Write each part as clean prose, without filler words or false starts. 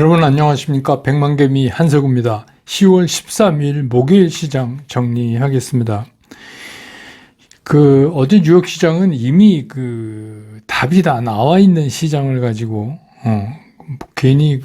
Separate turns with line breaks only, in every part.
여러분 안녕하십니까. 백만개미 한석우입니다. 10월 13일 목요일 시장 정리하겠습니다. 어제 뉴욕 시장은 이미 답이 다 나와 있는 시장을 가지고 괜히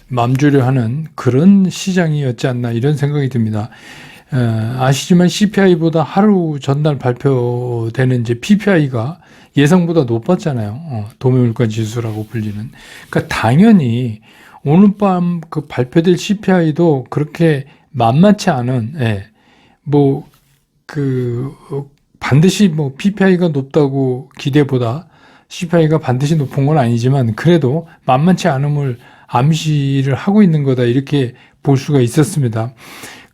맘주려 하는 그런 시장이었지 않나 이런 생각이 듭니다. 아시지만 CPI보다 하루 전날 발표되는 이제 PPI가 예상보다 높았잖아요. 도매물가 지수라고 불리는. 그러니까 당연히 오늘 밤 발표될 CPI도 그렇게 만만치 않은, 반드시 PPI가 높다고 기대보다 CPI가 반드시 높은 건 아니지만 그래도 만만치 않음을 암시를 하고 있는 거다 이렇게 볼 수가 있었습니다.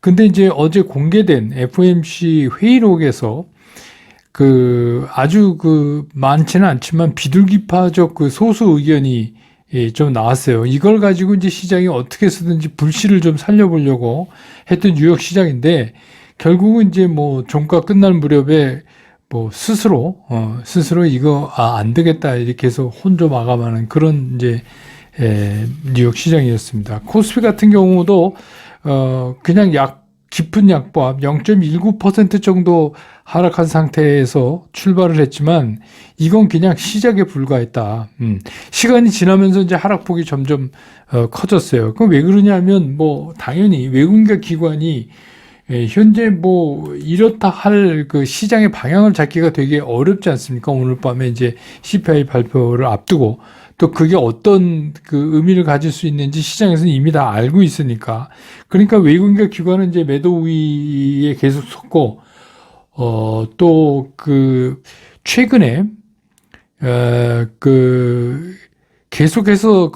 근데 이제 어제 공개된 FOMC 회의록에서 아주 많지는 않지만 비둘기파적 소수 의견이 좀 나왔어요. 이걸 가지고 이제 시장이 어떻게 해서든지 불씨를 좀 살려보려고 했던 뉴욕 시장인데 결국은 이제 종가 끝날 무렵에 스스로 이거 안 되겠다 이렇게 해서 혼조 마감하는 그런 이제 뉴욕 시장이었습니다. 코스피 같은 경우도 그냥 깊은 약보합 0.19% 정도 하락한 상태에서 출발을 했지만 이건 그냥 시작에 불과했다. 시간이 지나면서 이제 하락폭이 점점 커졌어요. 그럼 왜 그러냐면 당연히 외국인과 기관이 현재 이렇다 할 시장의 방향을 잡기가 되게 어렵지 않습니까? 오늘 밤에 이제 CPI 발표를 앞두고 또 그게 어떤 의미를 가질 수 있는지 시장에서는 이미 다 알고 있으니까. 그러니까 외국인과 기관은 이제 매도 우위에 계속 섰고, 또 최근에, 계속해서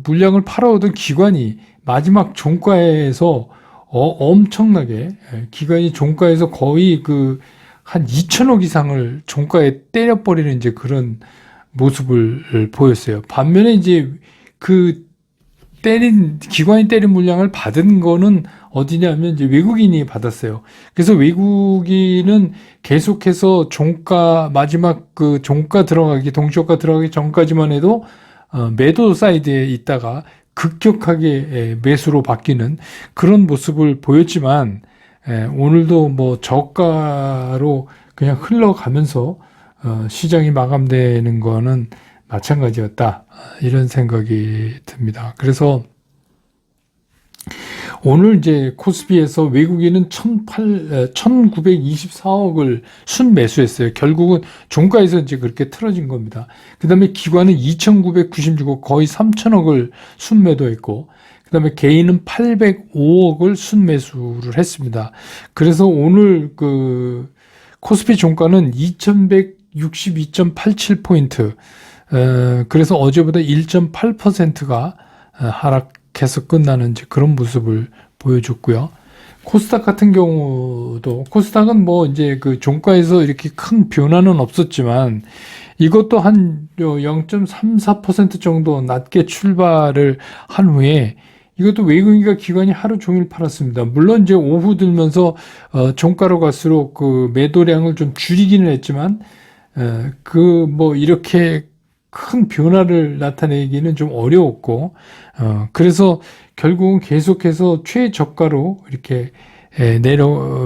물량을 팔아오던 기관이 마지막 종가에서 엄청나게, 기관이 종가에서 거의 한 2천억 이상을 종가에 때려버리는 이제 그런 모습을 보였어요. 반면에 이제 기관이 때린 물량을 받은 거는 어디냐면 이제 외국인이 받았어요. 그래서 외국인은 계속해서 마지막 종가 동시효과 들어가기 전까지만 해도 매도 사이드에 있다가 급격하게 매수로 바뀌는 그런 모습을 보였지만 오늘도 저가로 그냥 흘러가면서 시장이 마감되는 거는 마찬가지였다. 이런 생각이 듭니다. 그래서 오늘 이제 코스피에서 외국인은 1924억을 순매수했어요. 결국은 종가에서 이제 그렇게 틀어진 겁니다. 그 다음에 기관은 2996억, 거의 3천억을 순매도했고, 그 다음에 개인은 805억을 순매수를 했습니다. 그래서 오늘 코스피 종가는 2162.87포인트, 그래서 어제보다 1.8%가 하락해서 끝나는 이제 그런 모습을 보여줬고요. 코스닥 같은 경우도, 코스닥은 이제 종가에서 이렇게 큰 변화는 없었지만, 이것도 한 0.34% 정도 낮게 출발을 한 후에, 이것도 외국인과 기관이 하루 종일 팔았습니다. 물론 이제 오후 들면서 종가로 갈수록 매도량을 좀 줄이기는 했지만 이렇게 큰 변화를 나타내기는 좀 어려웠고 그래서 결국은 계속해서 최저가로 이렇게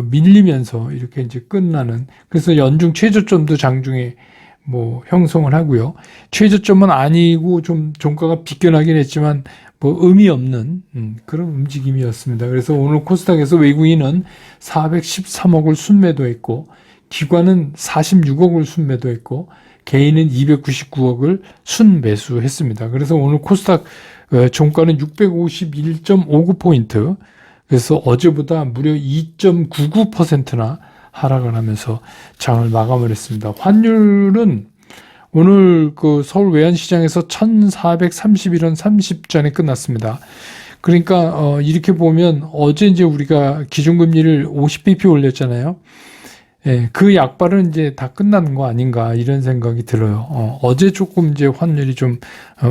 밀리면서 이렇게 이제 끝나는, 그래서 연중 최저점도 장중에 형성을 하고요. 최저점은 아니고 좀 종가가 비껴나긴 했지만 의미 없는 그런 움직임이었습니다. 그래서 오늘 코스닥에서 외국인은 413억을 순매도했고 기관은 46억을 순매도했고 개인은 299억을 순매수했습니다. 그래서 오늘 코스닥 종가는 651.59포인트, 그래서 어제보다 무려 2.99%나 하락을 하면서 장을 마감을 했습니다. 환율은 오늘 서울 외환시장에서 1431원 30전에 끝났습니다. 그러니까 이렇게 보면 어제 이제 우리가 기준금리를 50bp 올렸잖아요. 그 약발은 이제 다 끝나는 거 아닌가 이런 생각이 들어요. 어제 조금 이제 환율이 좀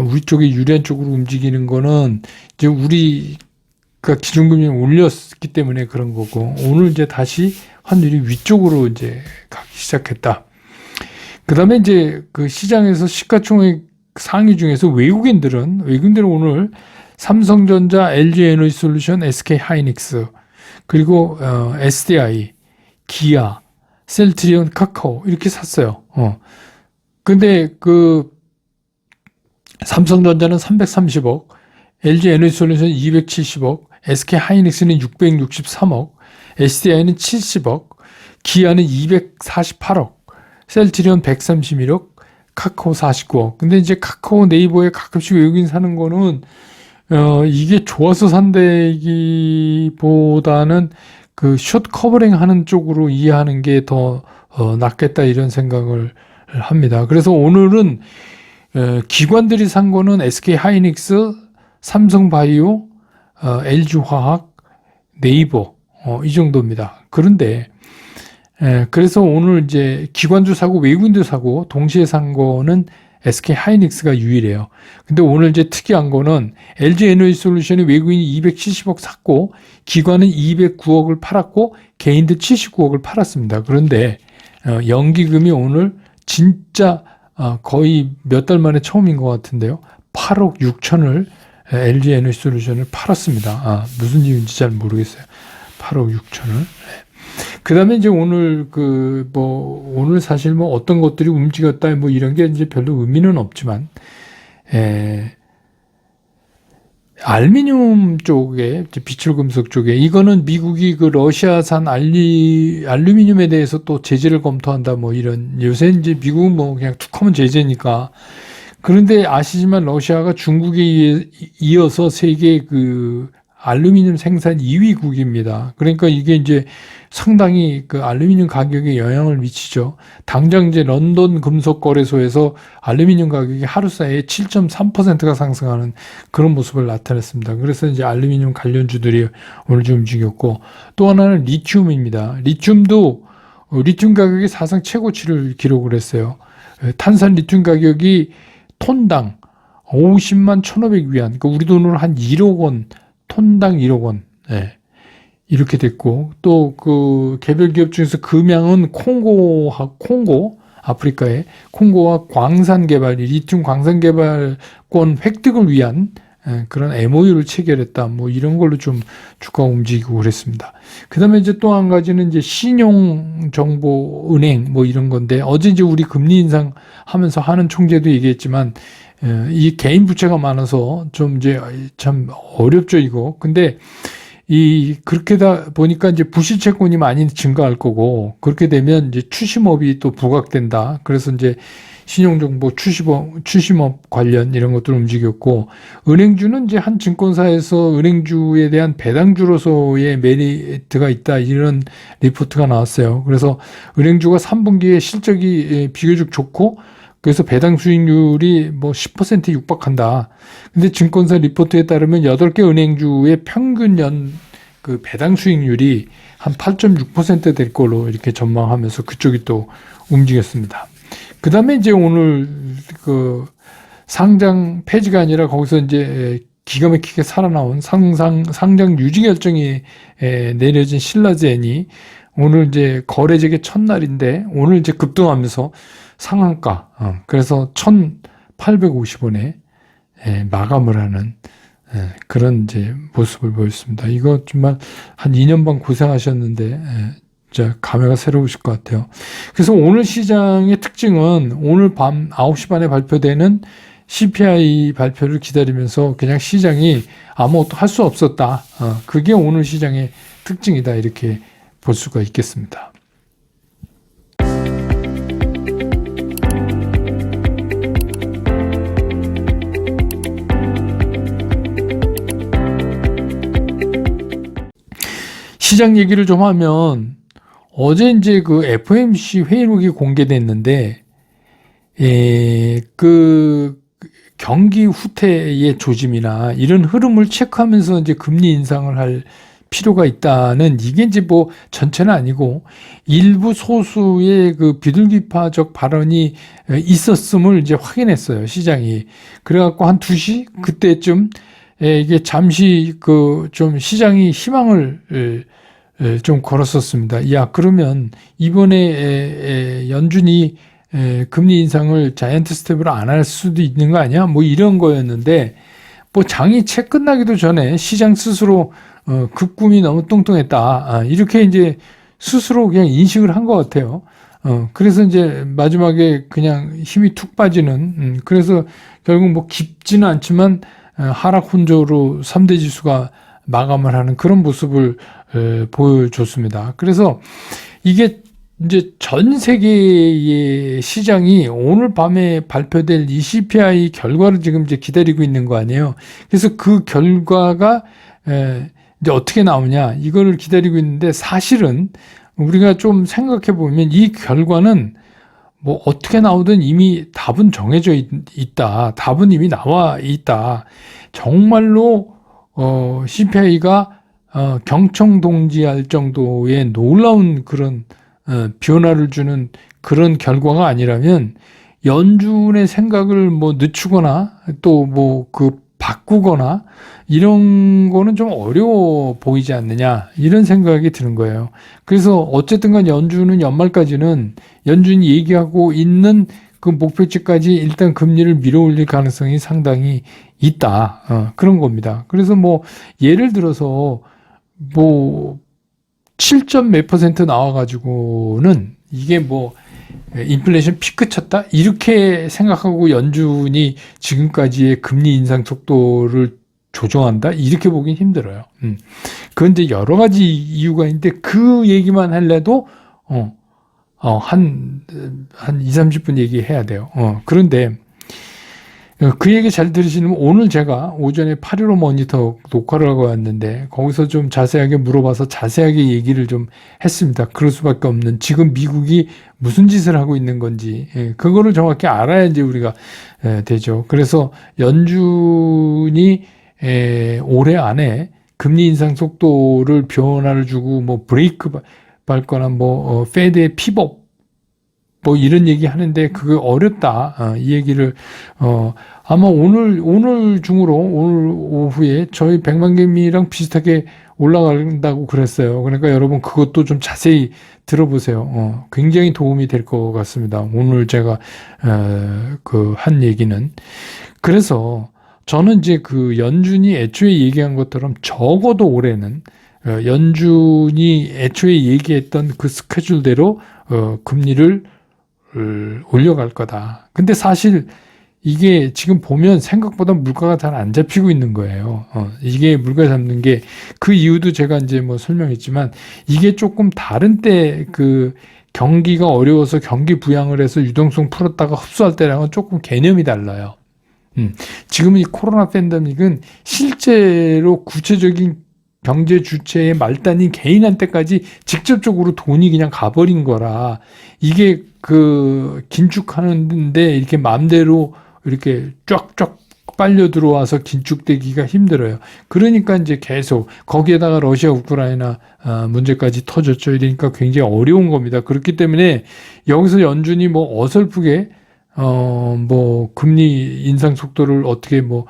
우리 쪽에 유리한 쪽으로 움직이는 거는 이제 우리가 기준금리를 올렸기 때문에 그런 거고, 오늘 이제 다시 환율이 위쪽으로 이제 가기 시작했다. 그 다음에 이제 시장에서 시가총액 상위 중에서 외국인들은 오늘 삼성전자, LG에너지솔루션, SK하이닉스, 그리고 SDI, 기아, 셀트리온, 카카오 이렇게 샀어요. 근데 그 삼성전자는 330억, LG에너지솔루션 270억, SK하이닉스는 663억, SDI는 70억, 기아는 248억, 셀트리온 131억, 카카오 49억. 근데 이제 카카오 네이버에 가끔씩 외국인 사는 거는 이게 좋아서 산다기보다는 그 숏 커버링 하는 쪽으로 이해하는 게 더 낫겠다 이런 생각을 합니다. 그래서 오늘은 기관들이 산 거는 SK하이닉스, 삼성바이오, LG화학, 네이버 이 정도입니다. 그런데 그래서 오늘 이제 기관도 사고 외국인도 사고 동시에 산 거는 SK하이닉스가 유일해요. 근데 오늘 이제 특이한 거는 LG에너지솔루션이 외국인이 270억 샀고 기관은 209억을 팔았고 개인들 79억을 팔았습니다. 그런데 연기금이 오늘 진짜 거의 몇 달 만에 처음인 것 같은데요. 8억 6천을 LG에너지솔루션을 팔았습니다. 무슨 이유인지 잘 모르겠어요. 8억 6천을. 그 다음에 이제 오늘 오늘 사실 뭐 어떤 것들이 움직였다 뭐 이런 게 이제 별로 의미는 없지만, 알루미늄 쪽에, 비출금속 쪽에, 이거는 미국이 그 러시아산 알루미늄에 대해서 또 제재를 검토한다 뭐 이런, 요새 이제 미국은 뭐 그냥 툭 하면 제재니까. 그런데 아시지만 러시아가 중국에 이어서 세계 그 알루미늄 생산 2위국입니다. 그러니까 이게 이제 상당히 그 알루미늄 가격에 영향을 미치죠. 당장 이제 런던 금속거래소에서 알루미늄 가격이 하루 사이에 7.3%가 상승하는 그런 모습을 나타냈습니다. 그래서 이제 알루미늄 관련주들이 오늘 좀 움직였고, 또 하나는 리튬입니다. 리튬도 리튬 가격이 사상 최고치를 기록을 했어요. 탄산 리튬 가격이 톤당 50만 1,500위안, 그러니까 우리 돈으로 한 1억 원, 톤당 1억 원, 이렇게 됐고, 또 그 개별 기업 중에서 금양은 콩고, 아프리카의 콩고와 광산 개발, 리튬 광산 개발권 획득을 위한 그런 MOU를 체결했다. 뭐 이런 걸로 좀 주가가 움직이고 그랬습니다. 그 다음에 이제 또 한 가지는 이제 신용정보은행 뭐 이런 건데, 어제 이제 우리 금리 인상 하면서 하는 총재도 얘기했지만, 이 개인 부채가 많아서 좀 이제 참 어렵죠, 이거. 근데 그렇게다 보니까 이제 부실채권이 많이 증가할 거고, 그렇게 되면 이제 추심업이 또 부각된다. 그래서 이제 신용정보 추심업 관련 이런 것들 움직였고, 은행주는 이제 한 증권사에서 은행주에 대한 배당주로서의 메리트가 있다. 이런 리포트가 나왔어요. 그래서 은행주가 3분기에 실적이 비교적 좋고, 그래서 배당 수익률이 뭐 10% 육박한다. 근데 증권사 리포트에 따르면 8개 은행주의 평균 그 배당 수익률이 한 8.6% 될 걸로 이렇게 전망하면서 그쪽이 또 움직였습니다. 그 다음에 이제 오늘 그 상장 폐지가 아니라 거기서 이제 기가 막히게 살아나온 상장 유지 결정이 내려진 신라젠이 오늘 이제 거래 재개 첫날인데 오늘 이제 급등하면서 상한가, 그래서 1,850원에 마감을 하는 그런 이제 모습을 보였습니다. 이거 정말 한 2년 반 고생하셨는데, 진짜 감회가 새로우실 것 같아요. 그래서 오늘 시장의 특징은 오늘 밤 9시 반에 발표되는 CPI 발표를 기다리면서 그냥 시장이 아무것도 할 수 없었다. 그게 오늘 시장의 특징이다. 이렇게 볼 수가 있겠습니다. 시장 얘기를 좀 하면, 어제 이제 그 FOMC 회의록이 공개됐는데, 그 경기 후퇴의 조짐이나 이런 흐름을 체크하면서 이제 금리 인상을 할 필요가 있다는, 이게 이제 뭐 전체는 아니고 일부 소수의 그 비둘기파적 발언이 있었음을 이제 확인했어요, 시장이. 그래갖고 한 2시 그때쯤 이게 잠시 그 좀 시장이 희망을 좀 걸었었습니다. 야, 그러면 이번에 연준이 금리 인상을 자이언트 스텝으로 안 할 수도 있는 거 아니야? 뭐 이런 거였는데, 뭐 장이 채 끝나기도 전에 시장 스스로 급꿈이 너무 뚱뚱했다. 이렇게 이제 스스로 그냥 인식을 한 것 같아요. 그래서 이제 마지막에 그냥 힘이 툭 빠지는, 그래서 결국 뭐 깊지는 않지만 하락 혼조로 3대 지수가 마감을 하는 그런 모습을 보여줬습니다. 그래서 이게 이제 전 세계의 시장이 오늘 밤에 발표될 이 CPI 결과를 지금 이제 기다리고 있는 거 아니에요. 그래서 그 결과가 이제 어떻게 나오냐 이거를 기다리고 있는데, 사실은 우리가 좀 생각해 보면 이 결과는 뭐 어떻게 나오든 이미 답은 정해져 있다. 답은 이미 나와 있다. 정말로 CPI가 경청동지할 정도의 놀라운 그런 변화를 주는 그런 결과가 아니라면 연준의 생각을 뭐 늦추거나 또 뭐 바꾸거나 이런 거는 좀 어려워 보이지 않느냐, 이런 생각이 드는 거예요. 그래서 어쨌든 간 연준은 연말까지는 연준이 얘기하고 있는 그 목표치까지 일단 금리를 밀어 올릴 가능성이 상당히 있다. 그런 겁니다. 그래서 뭐 예를 들어서 뭐 7점 몇 퍼센트 나와가지고는 이게 뭐 인플레이션 피크 쳤다? 이렇게 생각하고 연준이 지금까지의 금리 인상 속도를 조정한다? 이렇게 보긴 힘들어요. 그런데 여러 가지 이유가 있는데 그 얘기만 할래도 한 2, 30분 얘기해야 돼요. 그런데 그 얘기 잘 들으시면, 오늘 제가 오전에 8.15 모니터 녹화를 하고 왔는데 거기서 좀 자세하게 물어봐서 자세하게 얘기를 좀 했습니다. 그럴 수밖에 없는, 지금 미국이 무슨 짓을 하고 있는 건지 그거를 정확히 알아야지 우리가 되죠. 그래서 연준이 올해 안에 금리 인상 속도를 변화를 주고 뭐 브레이크 밟거나 뭐 페드의 픽업 뭐 이런 얘기 하는데 그게 어렵다. 이 얘기를 아마 오늘 중으로, 오늘 오후에 저희 100만 개미랑 비슷하게 올라간다고 그랬어요. 그러니까 여러분 그것도 좀 자세히 들어보세요. 굉장히 도움이 될 것 같습니다. 오늘 제가 한 얘기는. 그래서 저는 이제 그 연준이 애초에 얘기한 것처럼 적어도 올해는 연준이 애초에 얘기했던 그 스케줄대로 금리를 올려갈 거다. 근데 사실 이게 지금 보면 생각보다 물가가 잘 안 잡히고 있는 거예요. 이게 물가 잡는 게, 그 이유도 제가 이제 뭐 설명했지만, 이게 조금 다른 때 그 경기가 어려워서 경기 부양을 해서 유동성 풀었다가 흡수할 때랑은 조금 개념이 달라요. 지금 이 코로나 팬데믹은 실제로 구체적인 경제 주체의 말단인 개인한테까지 직접적으로 돈이 그냥 가버린 거라, 이게 그 긴축하는데 이렇게 마음대로 이렇게 쫙쫙 빨려 들어와서 긴축되기가 힘들어요. 그러니까 이제 계속 거기에다가 러시아 우크라이나 문제까지 터졌죠. 이러니까 굉장히 어려운 겁니다. 그렇기 때문에 여기서 연준이 뭐 어설프게 뭐 금리 인상 속도를 어떻게 뭐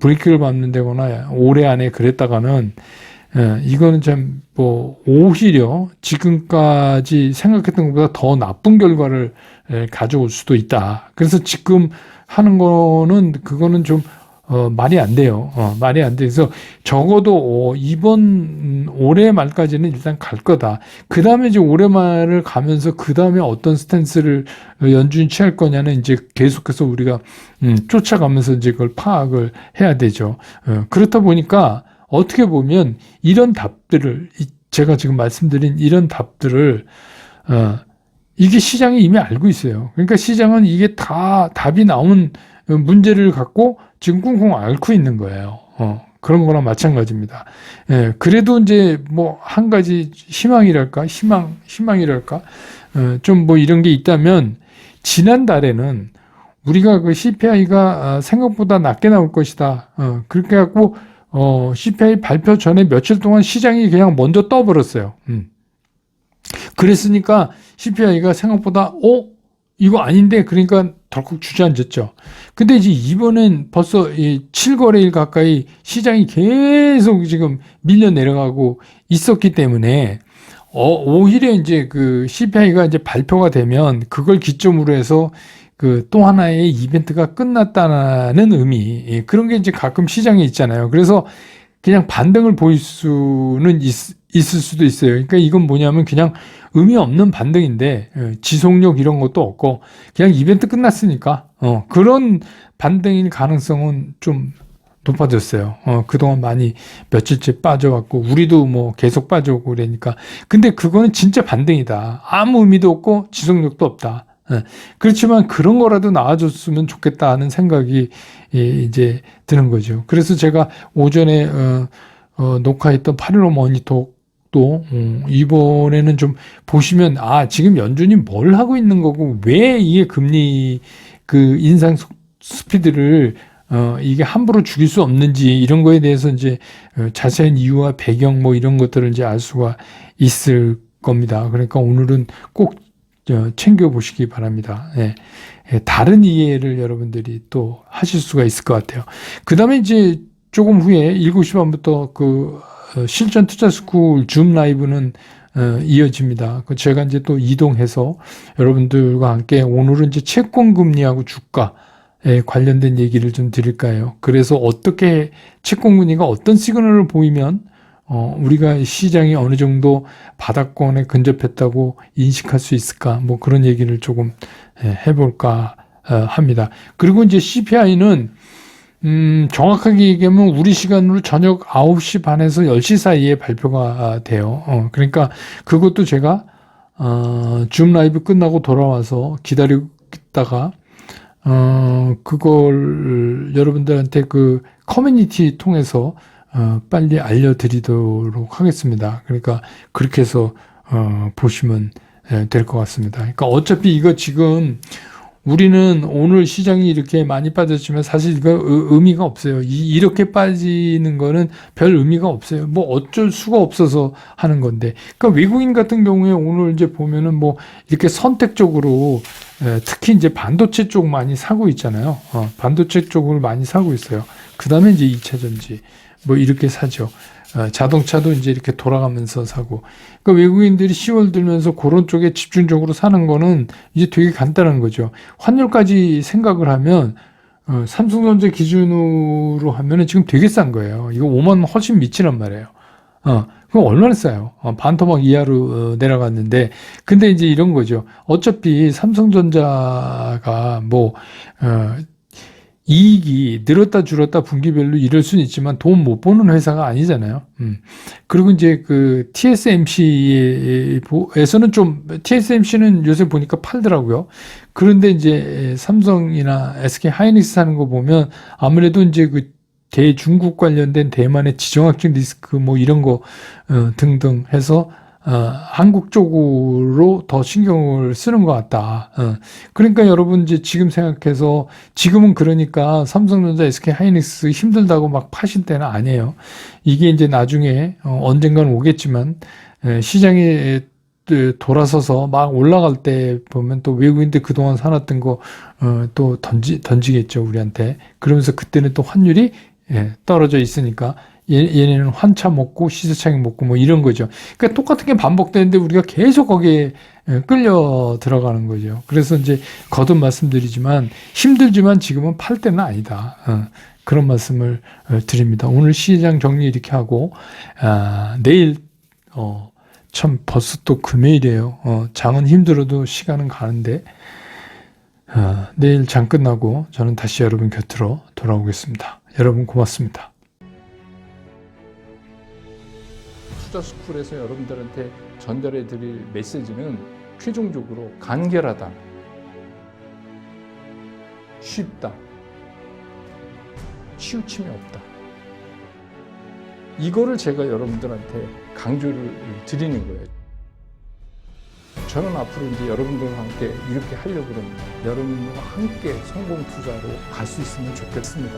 브레이크를 밟는 데거나 올해 안에 그랬다가는 이거는 참 뭐 오히려 지금까지 생각했던 것보다 더 나쁜 결과를 가져올 수도 있다. 그래서 지금 하는 거는 그거는 좀 말이 안 돼요. 말이 안 돼서 적어도 이번 올해 말까지는 일단 갈 거다. 그 다음에 이제 올해 말을 가면서 그 다음에 어떤 스탠스를 연준이 취할 거냐는 이제 계속해서 우리가 쫓아가면서 이제 그걸 파악을 해야 되죠. 그렇다 보니까 어떻게 보면 이런 답들을, 제가 지금 말씀드린 이런 답들을 이게 시장이 이미 알고 있어요. 그러니까 시장은 이게 다 답이 나온 문제를 갖고 지금 쿵쿵 앓고 있는 거예요. 그런 거랑 마찬가지입니다. 그래도 이제 뭐 한 가지 희망이랄까, 희망이랄까, 좀 뭐 이런 게 있다면, 지난달에는 우리가 그 CPI가 생각보다 낮게 나올 것이다. 그렇게 갖고 CPI 발표 전에 며칠 동안 시장이 그냥 먼저 떠버렸어요. 그랬으니까 CPI가 생각보다 이거 아닌데, 그러니까 덜컥 주저앉았죠. 근데 이제 이번엔 벌써 7거래일 가까이 시장이 계속 지금 밀려 내려가고 있었기 때문에 오히려 이제 그 CPI가 이제 발표가 되면 그걸 기점으로 해서 그 또 하나의 이벤트가 끝났다는 의미, 예, 그런 게 이제 가끔 시장에 있잖아요. 그래서 그냥 반등을 보일 수는 있을 수도 있어요. 그러니까 이건 뭐냐면 그냥 의미 없는 반등인데 지속력 이런 것도 없고 그냥 이벤트 끝났으니까 그런 반등일 가능성은 좀 높아졌어요. 그동안 많이 며칠째 빠져왔고 우리도 뭐 계속 빠져오고 그러니까 근데 그거는 진짜 반등이다. 아무 의미도 없고 지속력도 없다. 그렇지만 그런 거라도 나와줬으면 좋겠다 하는 생각이 이제 드는 거죠. 그래서 제가 오전에 녹화했던 8.15 머니톡도 이번에는 좀 보시면 지금 연준이 뭘 하고 있는 거고 왜 이게 금리 그 인상 스피드를 이게 함부로 죽일 수 없는지 이런 거에 대해서 이제 자세한 이유와 배경 뭐 이런 것들을 이제 알 수가 있을 겁니다. 그러니까 오늘은 꼭 챙겨 보시기 바랍니다. 예. 다른 이해를 여러분들이 또 하실 수가 있을 것 같아요. 그 다음에 이제 조금 후에 7시 반부터 그 실전 투자 스쿨 줌 라이브는 이어집니다. 제가 이제 또 이동해서 여러분들과 함께 오늘은 이제 채권 금리하고 주가에 관련된 얘기를 좀 드릴까요? 그래서 어떻게 채권 금리가 어떤 시그널을 보이면 우리가 시장이 어느 정도 바닥권에 근접했다고 인식할 수 있을까? 뭐 그런 얘기를 조금 해볼까 합니다. 그리고 이제 CPI는 정확하게 얘기하면 우리 시간으로 저녁 9시 반에서 10시 사이에 발표가 돼요. 그러니까 그것도 제가 줌 라이브 끝나고 돌아와서 기다리고 있다가 그걸 여러분들한테 그 커뮤니티 통해서 빨리 알려드리도록 하겠습니다. 그러니까 그렇게 해서 보시면 될 것 같습니다. 그러니까 어차피 이거 지금 우리는 오늘 시장이 이렇게 많이 빠졌지만 사실 이거 의미가 없어요. 이렇게 빠지는 거는 별 의미가 없어요. 뭐 어쩔 수가 없어서 하는 건데. 그러니까 외국인 같은 경우에 오늘 이제 보면은 뭐 이렇게 선택적으로 특히 이제 반도체 쪽 많이 사고 있잖아요. 반도체 쪽을 많이 사고 있어요. 그 다음에 이제 2차 전지. 뭐 이렇게 사죠. 자동차도 이제 이렇게 돌아가면서 사고. 그러니까 외국인들이 10월 들면서 그런 쪽에 집중적으로 사는 거는 이제 되게 간단한 거죠. 환율까지 생각을 하면 삼성전자 기준으로 하면은 지금 되게 싼 거예요. 이거 5만 원 훨씬 미치란 말이에요. 그럼 얼마나 싸요? 반토막 이하로 내려갔는데, 근데 이제 이런 거죠. 어차피 삼성전자가 뭐 이익이 늘었다 줄었다 분기별로 이럴 수는 있지만 돈 못 버는 회사가 아니잖아요. 그리고 이제 그 TSMC에서는 좀 TSMC는 요새 보니까 팔더라고요. 그런데 이제 삼성이나 SK 하이닉스 하는 거 보면 아무래도 이제 그 대중국 관련된 대만의 지정학적 리스크 뭐 이런 거 등등 해서 한국 쪽으로 더 신경을 쓰는 것 같다. 그러니까 여러분 이제 지금 생각해서 지금은 그러니까 삼성전자, SK 하이닉스 힘들다고 막 파실 때는 아니에요. 이게 이제 나중에 언젠가는 오겠지만 시장에 돌아서서 막 올라갈 때 보면 또 외국인들 그동안 사놨던 거 또 던지겠죠 우리한테. 그러면서 그때는 또 환율이 떨어져 있으니까 얘네는 환차 먹고 시세차익 먹고 뭐 이런 거죠. 그러니까 똑같은 게 반복되는데 우리가 계속 거기에 끌려 들어가는 거죠. 그래서 이제 거듭 말씀드리지만 힘들지만 지금은 팔 때는 아니다. 그런 말씀을 드립니다. 오늘 시장 정리 이렇게 하고 내일 참 벌써 또 금요일이에요. 장은 힘들어도 시간은 가는데 내일 장 끝나고 저는 다시 여러분 곁으로 돌아오겠습니다. 여러분 고맙습니다. 투자스쿨에서 여러분들한테 전달해 드릴 메시지는 최종적으로 간결하다, 쉽다, 치우침이 없다. 이거를 제가 여러분들한테 강조를 드리는 거예요. 저는 앞으로 이제 여러분들과 함께 이렇게 하려고 합니다. 여러분과 함께 성공 투자로 갈 수 있으면 좋겠습니다.